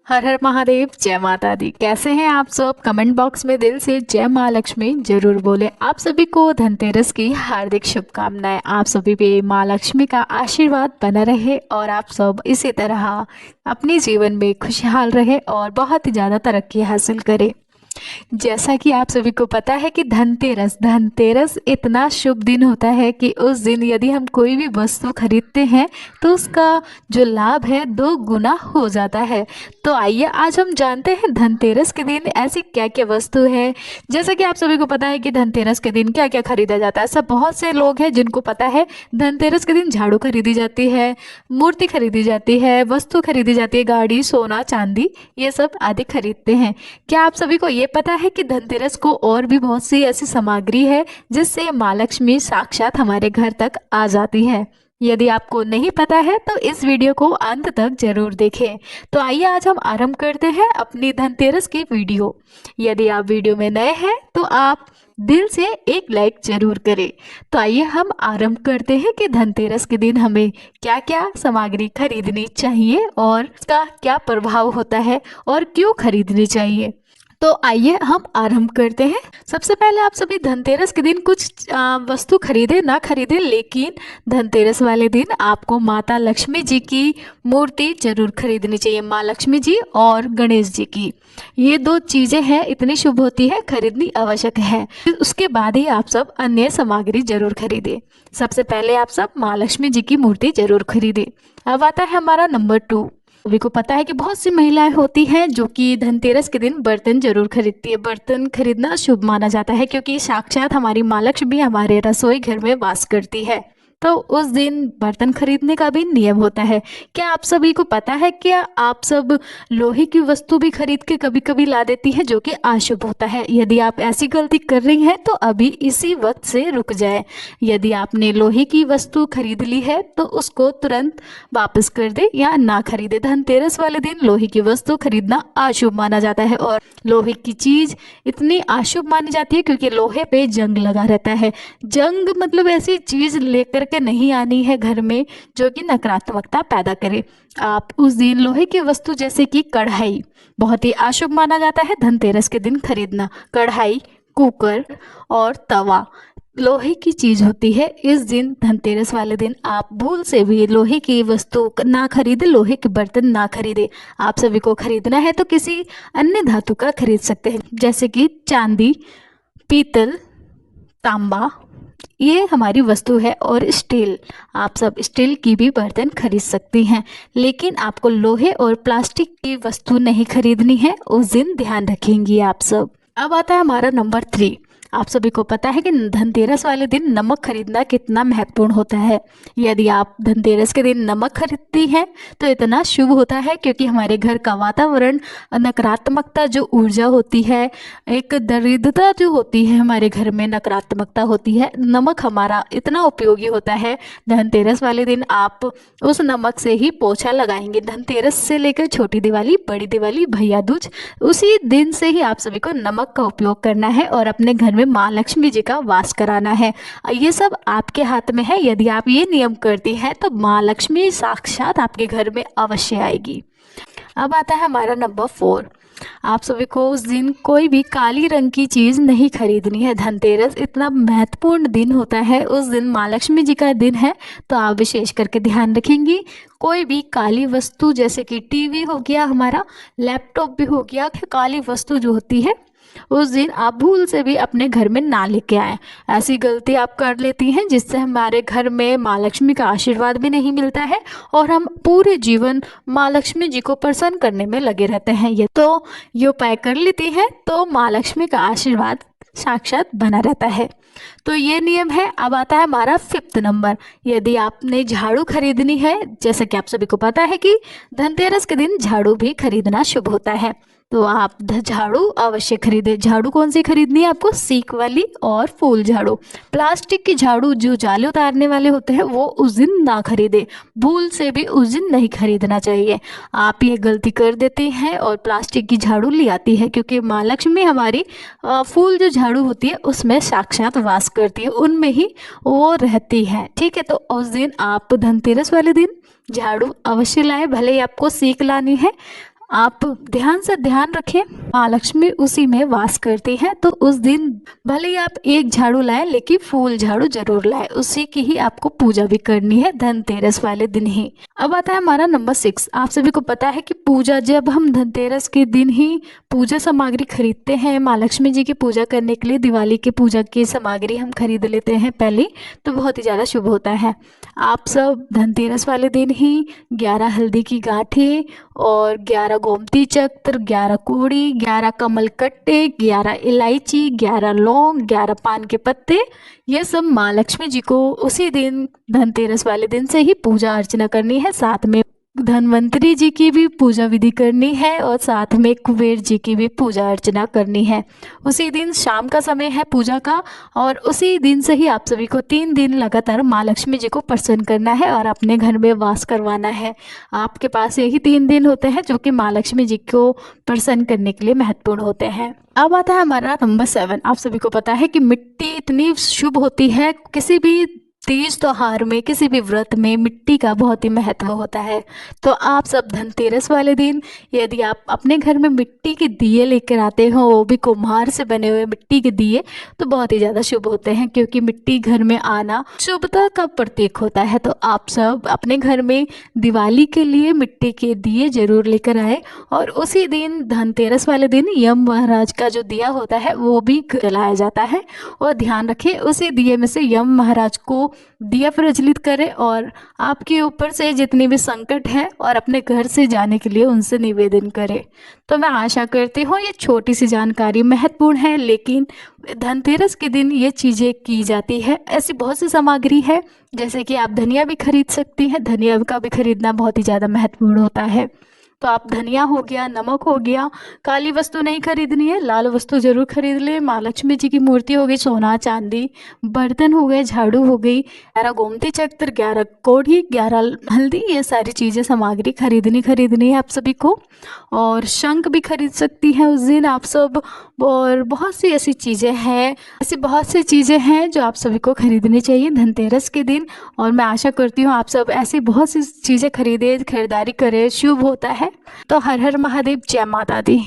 हर हर महादेव, जय माता दी। कैसे हैं आप सब? कमेंट बॉक्स में दिल से जय माँ लक्ष्मी जरूर बोले। आप सभी को धनतेरस की हार्दिक शुभकामनाएं। आप सभी पे माँ लक्ष्मी का आशीर्वाद बना रहे और आप सब इसी तरह अपने जीवन में खुशहाल रहे और बहुत ही ज़्यादा तरक्की हासिल करें। जैसा कि आप सभी को पता है कि धनतेरस धनतेरस इतना शुभ दिन होता है कि उस दिन यदि हम कोई भी वस्तु खरीदते हैं तो उसका जो लाभ है 2 गुना हो जाता है। तो आइए आज हम जानते हैं धनतेरस के दिन ऐसी क्या क्या वस्तु है। जैसा कि आप सभी को पता है कि धनतेरस के दिन क्या क्या खरीदा जाता है। सब बहुत से लोग हैं जिनको पता है धनतेरस के दिन झाड़ू खरीदी जाती है, मूर्ति खरीदी जाती है, वस्तु खरीदी जाती है, गाड़ी, सोना, चांदी, ये सब आदि खरीदते हैं। क्या आप सभी को ये पता है कि धनतेरस को और भी बहुत सी ऐसी सामग्री है जिससे माँ लक्ष्मी साक्षात हमारे घर तक आ जाती है? यदि आपको नहीं पता है तो इस वीडियो को अंत तक जरूर देखें। तो आइए आज हम आरंभ करते हैं अपनी धनतेरस की वीडियो। यदि आप वीडियो में नए हैं तो आप दिल से एक लाइक जरूर करें। तो आइए हम आरंभ करते हैं कि धनतेरस के दिन हमें क्या क्या सामग्री खरीदनी चाहिए और इसका क्या प्रभाव होता है और क्यों खरीदनी चाहिए। तो आइए हम आरंभ करते हैं। सबसे पहले आप सभी धनतेरस के दिन कुछ वस्तु खरीदे ना खरीदे, लेकिन धनतेरस वाले दिन आपको माता लक्ष्मी जी की मूर्ति जरूर खरीदनी चाहिए। माँ लक्ष्मी जी और गणेश जी की ये 2 चीज़ें हैं, इतनी शुभ होती है, खरीदनी आवश्यक है। फिर उसके बाद ही आप सब अन्य सामग्री जरूर खरीदे। सबसे पहले आप सब माँ लक्ष्मी जी की मूर्ति जरूर खरीदे। अब आता है हमारा नंबर 2। सभी को पता है कि बहुत सी महिलाएं होती हैं जो कि धनतेरस के दिन बर्तन जरूर खरीदती है। बर्तन खरीदना शुभ माना जाता है क्योंकि साक्षात हमारी माँ लक्ष्मी हमारे रसोई घर में वास करती है। तो उस दिन बर्तन खरीदने का भी नियम होता है। क्या आप सभी को पता है क्या आप सब लोहे की वस्तु भी खरीद के कभी कभी ला देती है जो कि अशुभ होता है? यदि आप ऐसी गलती कर रही हैं तो अभी इसी वक्त से रुक जाए। यदि आपने लोहे की वस्तु खरीद ली है तो उसको तुरंत वापस कर दे या ना खरीदे। धनतेरस वाले दिन लोहे की वस्तु खरीदना अशुभ माना जाता है और लोहे की चीज इतनी अशुभ मानी जाती है क्योंकि लोहे पे जंग लगा रहता है। जंग मतलब ऐसी चीज लेकर के नहीं आनी है घर में जो कि नकारात्मकता पैदा करे। आप उस दिन लोहे की वस्तु जैसे कि कढ़ाई बहुत ही अशुभ माना जाता है धनतेरस के दिन खरीदना। कढ़ाई, कुकर और तवा लोहे की चीज होती है। इस दिन धनतेरस वाले दिन आप भूल से भी लोहे की वस्तु ना खरीदे, लोहे के बर्तन ना खरीदे। आप सभी को खरीदना है तो किसी अन्य धातु का खरीद सकते हैं जैसे कि चांदी, पीतल, तांबा, ये हमारी वस्तु है। और स्टील, आप सब स्टील की भी बर्तन खरीद सकती हैं, लेकिन आपको लोहे और प्लास्टिक की वस्तु नहीं खरीदनी है। उस दिन ध्यान रखेंगी आप सब। अब आता है हमारा नंबर 3। आप सभी को पता है कि धनतेरस वाले दिन नमक खरीदना कितना महत्वपूर्ण होता है। यदि आप धनतेरस के दिन नमक खरीदती हैं तो इतना शुभ होता है क्योंकि हमारे घर का वातावरण, नकारात्मकता जो ऊर्जा होती है, एक दरिद्रता जो होती है हमारे घर में, नकारात्मकता होती है, नमक हमारा इतना उपयोगी होता है। धनतेरस वाले दिन आप उस नमक से ही पोछा लगाएंगे। धनतेरस से लेकर छोटी दिवाली, बड़ी दिवाली, भैया दूज, उसी दिन से ही आप सभी को नमक का उपयोग करना है और अपने घर में माँ लक्ष्मी जी का वास कराना है। ये सब आपके हाथ में है। यदि आप ये नियम करती हैं तो माँ लक्ष्मी साक्षात आपके घर में अवश्य आएगी। अब आता है हमारा नंबर 4। आप सभी को उस दिन कोई भी काली रंग की चीज़ नहीं खरीदनी है। धनतेरस इतना महत्वपूर्ण दिन होता है, उस दिन माँ लक्ष्मी जी का दिन है, तो आप विशेष करके ध्यान रखेंगी कोई भी काली वस्तु जैसे कि टीवी हो गया, हमारा लैपटॉप भी हो गया, काली वस्तु जो होती है उस दिन आप भूल से भी अपने घर में ना लेके आए। ऐसी गलती आप कर लेती हैं जिससे हमारे घर में माँ लक्ष्मी का आशीर्वाद भी नहीं मिलता है और हम पूरे जीवन माँ लक्ष्मी जी को प्रसन्न करने में लगे रहते हैं। ये उपाय कर लेती हैं तो माँ लक्ष्मी का आशीर्वाद साक्षात बना रहता है। तो ये नियम है। अब आता है हमारा 5th नंबर। यदि आपने झाड़ू खरीदनी है, जैसा कि आप सभी को पता है कि धनतेरस के दिन झाड़ू भी खरीदना शुभ होता है, तो आप झाड़ू अवश्य खरीदे। झाड़ू कौन सी खरीदनी है आपको? सीक वाली और फूल झाड़ू। प्लास्टिक की झाड़ू जो जाले उतारने वाले होते हैं वो उस दिन ना खरीदे, भूल से भी उस दिन नहीं खरीदना चाहिए। आप ये गलती कर देते हैं और प्लास्टिक की झाड़ू ले आती है क्योंकि माँ लक्ष्मी हमारी फूल जो झाड़ू होती है उसमें साक्षात वास करती है, उनमें ही वो रहती है। ठीक है, तो उस दिन आप धनतेरस वाले दिन झाड़ू अवश्य लाएं। भले ही आपको सीक लानी है, आप ध्यान रखें, माँ लक्ष्मी उसी में वास करती हैं, तो उस दिन भले ही आप एक झाड़ू लाएं लेकिन फूल झाड़ू जरूर लाएं, उसी की ही आपको पूजा भी करनी है धनतेरस वाले दिन ही। अब आता है हमारा नंबर 6। आप सभी को पता है कि पूजा, जब हम धनतेरस के दिन ही पूजा सामग्री खरीदते हैं माँ लक्ष्मी जी की पूजा करने के लिए, दिवाली की पूजा की सामग्री हम खरीद लेते हैं पहले, तो बहुत ही ज़्यादा शुभ होता है। आप सब धनतेरस वाले दिन ही 11 हल्दी की गांठें और 11 गोमती चक्र, 11 कूड़ी, 11 कमल कट्टे, 11 इलायची, 11 लौंग, 11 पान के पत्ते, ये सब माँ लक्ष्मी जी को उसी दिन धनतेरस वाले दिन से ही पूजा अर्चना करनी है। साथ में धन्वंतरी जी की भी पूजा विधि करनी है और साथ में कुबेर जी की भी पूजा अर्चना करनी है। उसी दिन शाम का समय है पूजा का, और उसी दिन से ही आप सभी को 3 दिन लगातार माँ लक्ष्मी जी को प्रसन्न करना है और अपने घर में वास करवाना है। आपके पास यही 3 दिन होते हैं जो कि माँ लक्ष्मी जी को प्रसन्न करने के लिए महत्वपूर्ण होते हैं। अब आता है हमारा नंबर 7। आप सभी को पता है कि मिट्टी इतनी शुभ होती है, किसी भी तीज त्योहार में, किसी भी व्रत में मिट्टी का बहुत ही महत्व होता है। तो आप सब धनतेरस वाले दिन यदि आप अपने घर में मिट्टी के दिए लेकर आते हो, वो भी कुम्हार से बने हुए मिट्टी के दिए, तो बहुत ही ज़्यादा शुभ होते हैं, क्योंकि मिट्टी घर में आना शुभता का प्रतीक होता है। तो आप सब अपने घर में दिवाली के लिए मिट्टी के दिए जरूर लेकर आए, और उसी दिन धनतेरस वाले दिन यम महाराज का जो दिया होता है वो भी जलाया जाता है। और ध्यान रखें, उसी दिए में से यम महाराज को दिया प्रज्वलित करें और आपके ऊपर से जितनी भी संकट है और अपने घर से जाने के लिए उनसे निवेदन करें। तो मैं आशा करती हूँ ये छोटी सी जानकारी महत्वपूर्ण है, लेकिन धनतेरस के दिन ये चीज़ें की जाती है। ऐसी बहुत सी सामग्री है, जैसे कि आप धनिया भी खरीद सकती हैं, धनिया का भी खरीदना बहुत ही ज़्यादा महत्वपूर्ण होता है। तो आप धनिया हो गया, नमक हो गया, काली वस्तु नहीं खरीदनी है, लाल वस्तु जरूर खरीद ले। माँ लक्ष्मी जी की मूर्ति हो गई, सोना चांदी, बर्तन हो गए, झाड़ू हो गई, 11 गोमती चक्र, 11 कोढ़ी, 11 हल्दी, ये सारी चीज़ें सामग्री खरीदनी है आप सभी को। और शंख भी खरीद सकती हैं उस दिन आप सब। और बहुत सी ऐसी चीज़ें हैं जो आप सभी को खरीदनी चाहिए धनतेरस के दिन। और मैं आशा करती हूँ आप सब ऐसी बहुत सी चीज़ें खरीदारी करें, शुभ होता है। तो हर हर महादेव, जय माता दी।